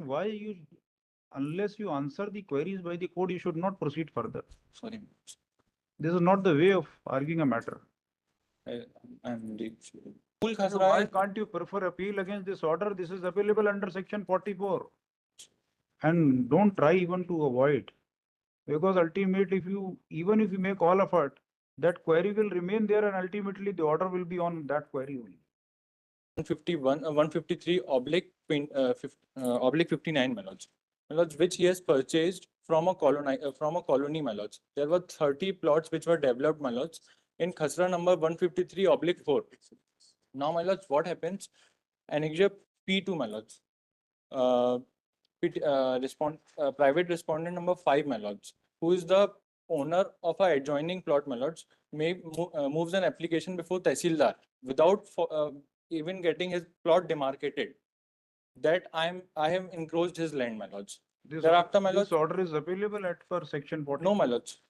Why you, unless you answer the queries by the code, you should not proceed further. Sorry, This is not the way of arguing a matter. I'm So why can't you prefer appeal against this order? This is available under section 44. And don't try even to avoid. Because ultimately, even if you make all effort, that query will remain there and ultimately the order will be on that query only. 151, 153 oblique 59, my lords. My lords, which he has purchased from a colony, my lords. There were 30 plots which were developed, my lords, in Khasra number 153 oblique 4. Now, my lords, what happens? Annexure P2, my lords. Private respondent number 5, my lords, who is the owner of an adjoining plot, my lords, moves an application before Tehsildar without even getting his plot demarcated. That I have encroached his land, my lords. Thereafter, my lords, This order is appealable at per section 44. no, my lords.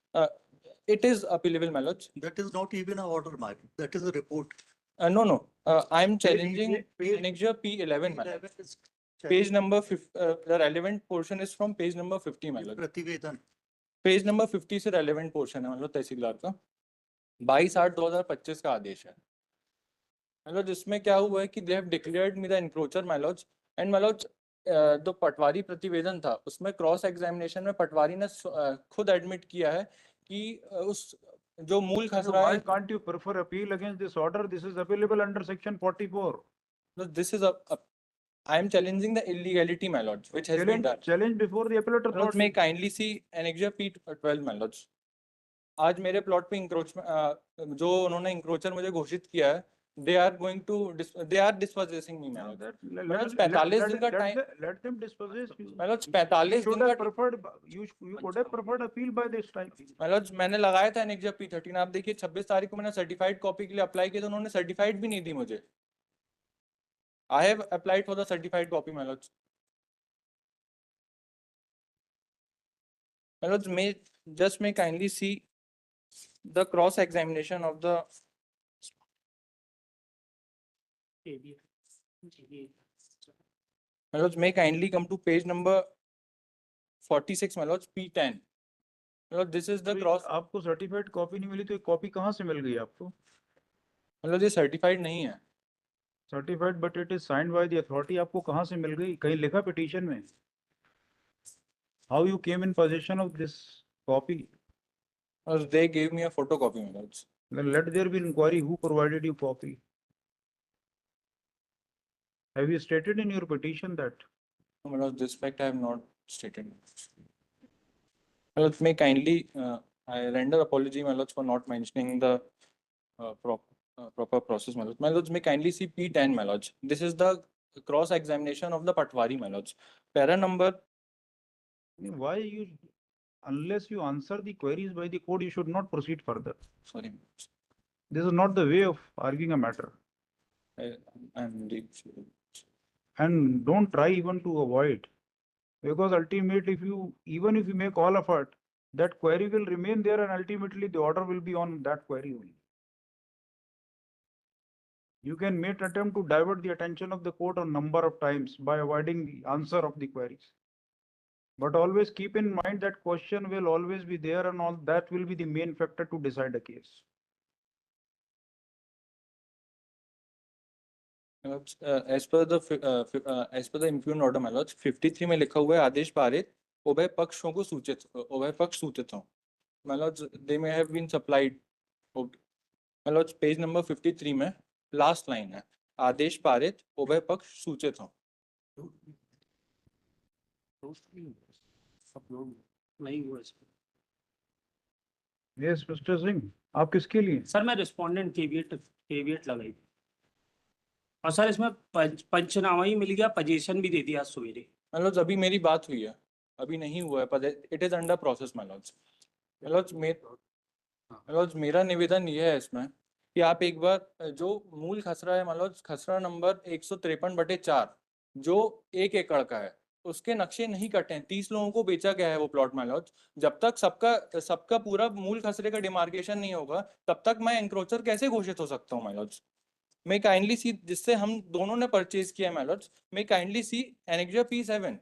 It is appealable, my lords. That is not even an order, Mark. That is a report. No. I'm challenging Annexure P11, my lords. Page number 50, the relevant portion is from page number 50, my lord. प्रतिवेदन page number 50 से relevant portion है मतलब तहसीलदार का 22/8/2025 का आदेश है मतलब जिसमें क्या हुआ है कि they have declared me the encroacher my lords and my lords जो पटवारी प्रतिवेदन था उसमें क्रॉस एग्जामिनेशन में पटवारी ने खुद एडमिट किया है कि उस जो मूल खसरा है. Why can't you prefer appeal against this order? This is available under section 44. No, this is I am challenging the illegality, my lords, which has been done. Challenge before the appellate Lords, authority. may kindly see Annexure P12, my lords. आज मेरे plot पे encroachment जो उन्होंने इंक्रोचर मुझे घोषित किया है they are dispossessing me, my lords. 45 दिन का time. Let them dispossess you. My lords, 45 दिन का you could have preferred appeal by this time. My lords, मैंने लगाया था Annexure P13. आप देखिए 26 तारीख को मैंने सर्टिफाइड कॉपी के लिए अप्लाई किया तो उन्होंने सर्टिफाइड भी नहीं दी मुझे. I have applied for the certified copy, my lords. My lords, may kindly see the cross examination of the my lords, may kindly come to page number 46, my lords, P10. My lords, this is the cross. आपको certified copy नहीं मिली तो copy कहाँ से मिल गई आपको? My lords, ये certified नहीं है. Certified, but it is signed by the authority. आपको कहाँ से मिल गई? कहीं लिखा petition में? How you came in possession of this copy? They gave me a photocopy, my lords. Then let there be inquiry who provided you copy. Have you stated in your petition that? No, my lords, this fact I have not stated. My lords, may kindly I render apology, my lords, for not mentioning the proper process, my lords. My lords, may kindly see P10, my lords. This is the cross examination of the Patwari, my lords. Para number. Why you, unless you answer the queries by the code, you should not proceed further. Sorry. This is not the way of arguing a matter. I'm and don't try even to avoid, because ultimately even if you make all effort, that query will remain there and ultimately the order will be on that query only. You can make attempt to divert the attention of the court a number of times by avoiding the answer of the queries. But always keep in mind that question will always be there and all that will be the main factor to decide a case. As per the impugned order, my lords, 53 में लिखा हुआ है आदेश पारित उभय पक्षों को उभय पक्ष सूचित हों. My lords, they may have been supplied. My lords, page number 53 में last line है आदेश पारित उभय पक्ष सूचित हों. नहीं हुआ इसमें. Yes, Mr. Singh, आप किसके लिए? सर मैं रिस्पोंडेंट केविएट लगाई और सर इसमें पंचनामा ही मिल गया, पोजीशन भी दे दिया सवेरे. My lords, अभी मेरी बात हुई है, अभी नहीं हुआ है, पर it is under process, my lords. My lords, मेरा निवेदन ये है इसमें कि आप एक बार जो मूल खसरा है, my lords, खसरा नंबर 153/4 जो 1 एकड़ का है उसके नक्शे नहीं कटे हैं. 30 लोगों को बेचा गया है वो प्लॉट, माय लॉर्ड. जब तक सबका पूरा मूल खसरे का डिमार्केशन नहीं होगा तब तक मैं एंक्रोचर कैसे घोषित हो सकता हूँ, माय लॉर्ड. मैं काइंडली सी जिससे हम दोनों ने परचेज किया, माय लॉर्ड, मैं kindly C annexure P7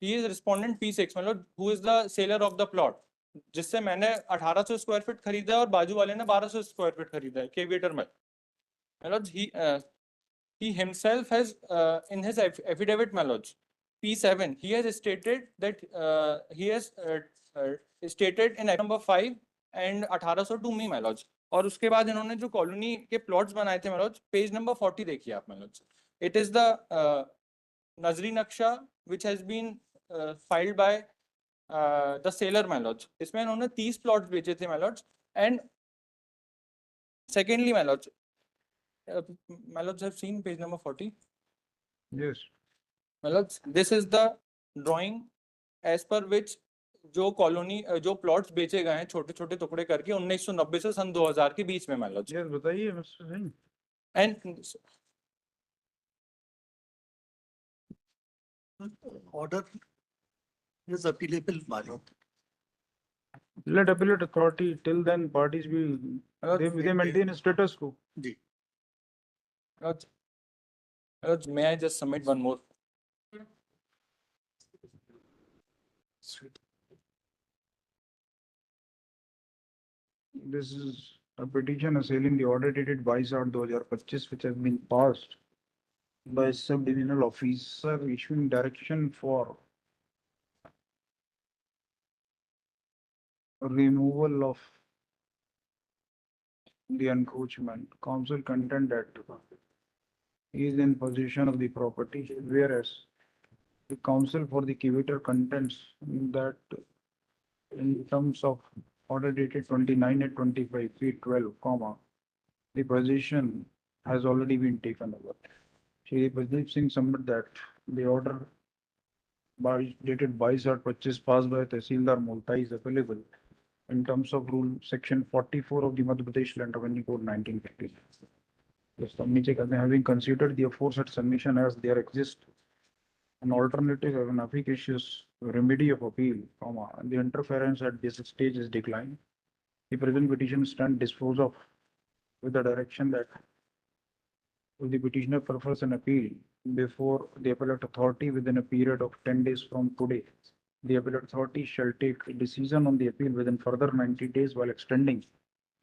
he is respondent P6 मतलब who is the seller of the plot, जिससे मैंने 1800 स्क्वायर फीट खरीदा है और बाजू वाले ने 1200 स्क्वायर फीट खरीदा है केविएटर में। मतलब he himself has in his affidavit malodge P7 he has stated that he has stated in item number 5 and 1800 to me malodge। और उसके बाद इन्होंने जो कॉलोनी के प्लॉट्स बनाए थे malodge, पेज नंबर 40 देखिए आप malodge, it is the नजरी नक्शा which has been filed by the seller malodge। इसमें इन्होंने 30 प्लॉट्स बेचे थे malodge। and secondly malodge, malodge have seen page number 40। Yes. मतलब this is the drawing as per which जो कॉलोनी जो plots बेचे गए हैं छोटे छोटे टुकड़े करके 1990 से सन 2000 के बीच में मान लो। Yes, बताइए Mr. Singh. And Order is appealable, my lord. Let appellate authority, till then parties will, they maintain status quo. जी. may I just submit one more? This is a petition assailing the order dated 22/2025 which has been passed by sub-divisional officer issuing direction for removal of the encroachment. Council contend that he is in possession of the property, whereas the council for the Kiveter contends that in terms of order dated 29/25 feet 12, comma, the possession has already been taken over. Shri Pradeep Singh submit that the order dated 22/25 passed by Tehsildar Multai is available in terms of rule section 44 of the Madhya Pradesh Land Revenue Code 1950. Yes, having considered the aforesaid submission as there exists an alternative of an efficacious remedy of appeal, comma, and the interference at this stage is declined, the present petition stand disposed of with the direction that if the petitioner prefers an appeal before the appellate authority within a period of 10 days from today, the appellate authority shall take a decision on the appeal within further 90 days while extending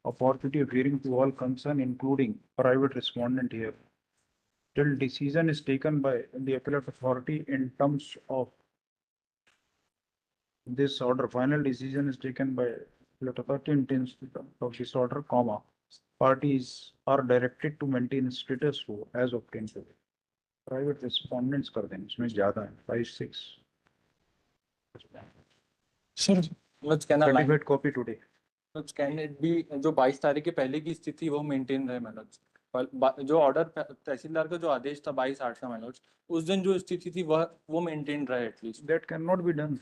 opportunity of hearing to all concerned, including private respondent here, till decision is taken by the appellate authority in terms of this order. Final decision is taken by appellate authority in terms of this order, comma, parties are directed to maintain status quo as obtained today. Private respondents कर दें, इसमें ज़्यादा है, 5-6. Sir let's can I Certified copy today. can it be जो 22 तारीख के पहले की स्थिति वो मेंटेन रहे मैनोज, जो ऑर्डर तहसीलदार का जो आदेश था 22/8 का मैनोज, उस दिन जो स्थिति थी वो मेंटेन रहे at least. That cannot be done.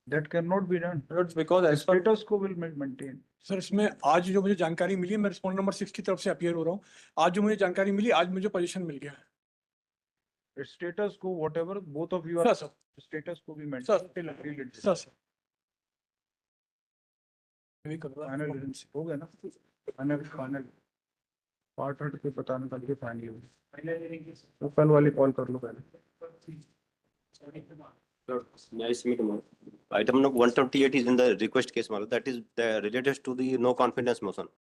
That cannot be done. Because The as per status quo will maintain. Sir इसमें आज जो मुझे जानकारी मिली है, मैं रिस्पॉन्डेंट नंबर 6 की तरफ से अपीयर हो रहा हूँ। आज जो मुझे जानकारी मिली, आज मुझे पोजीशन मिल गया है। The status quo, whatever both of you are, sir status quo will Sir. maintain till appeal is sir यही कर रहा final हूँ। हो गया ना? Final part हट के बताने का फाइनल हो। तो कल वाली कॉल कर लो पहले। May I submit more? Item number 128 is in the request case, Malad. That is related to the no confidence motion.